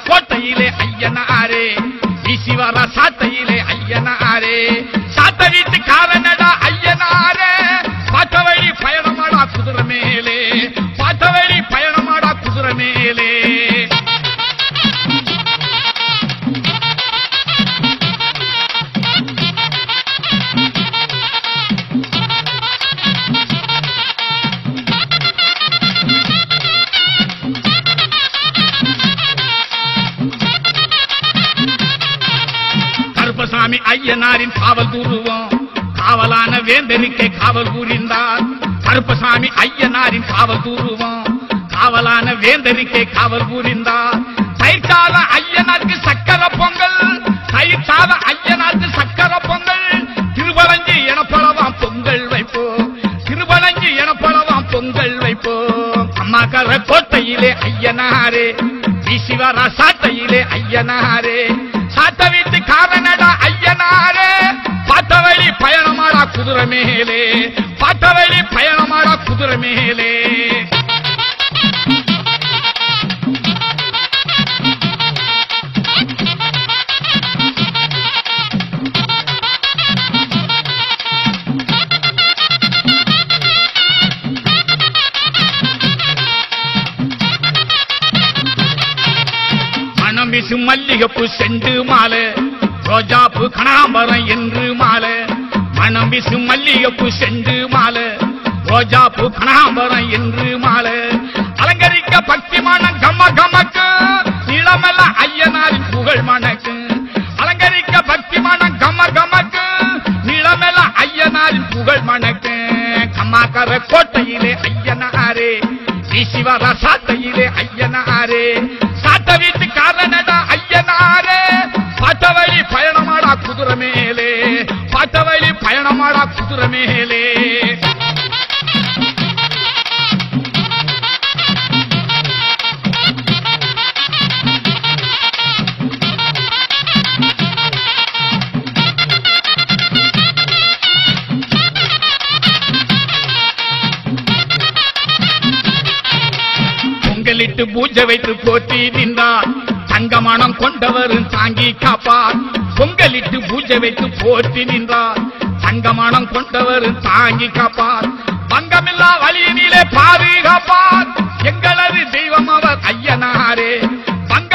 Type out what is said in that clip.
கோட்டையிலே ஐயனாரே வீசி வர சாட்டையிலே ஐயனாரே சாட்ட வீட்டு காரணடா ஐயனாரே பாட்ட வழி பயணமாடா குதிரை மேலே பாட்ட வழி பயணமாடா குதிரை மேலே கருப்பசாமி ஐயனாரின் காவல் தூருவோம் காவலான வேந்தனுக்கே காவல் கூறினார் கருப்பசாமி ஐயனாரின் காவல் தூருவோம் காவலான வேந்தனுக்கே காவல் கூறினார் தயிர்கால ஐயனாருக்கு சக்கர பொங்கல் தயிர்கால ஐயனாருக்கு சக்கர பொங்கல் திருவலஞ்சி எனப்படவாம் பொங்கல் வைப்போம் திருவலஞ்சி எனப்படவாம் பொங்கல் வைப்போம் அம்மாக்கர கோட்டையிலே ஐயனாரே வீசி வர சாட்டையிலே ஐயனாரே சாட்ட வீட்டு காரணடா ஐயனாரே பாட்ட வழி பயணமாடா குதிரை மேலே பாட்ட வழி பயணமாடா குதிரை மேலே மனம் வீசு மல்லிகைப்பூ செண்டு மாலை ரோஜாப்பூ கனாம்பரம் என்று மாலை மனம் வீசு மல்லிகைப்பூ செண்டு மாலை ரோஜாப்பூ கனாம்பரம் என்று மாலை அலங்கரிக்க பக்தி மனம் கம கமக்கு இளமல்ல ஐயனாரின் புகழ் மணக்கு அலங்கரிக்க பக்தி மனம் கம கமக்கு இளமல்ல ஐயனாரின் புகழ் மணக்கு கம்மாக்கர கோட்டையிலே ஐயனாரே வீசி வர சாட்டையிலே ஐயனாரே சாட்ட வீட்டு காரணடா ஐயனாரே பாட்ட வழி பயணமாடா குதிரை மேலே பாட்ட வழி பயணமாடா குதிரை மேலே பொங்கலிட்டு பூஜை வைத்து போற்றி நின்றார் தங்கமனம் கொண்டவர் தாங்கி காப்பார் பொங்கலிட்டு பூஜை வைத்து போற்றி நின்றார் தங்கமனம் கொண்டவர் தாங்கி காப்பார் பங்கமில்லா வழியினிலே பாதுகாப்பார் எங்களது தெய்வம் அவர் ஐயனாரே பங்க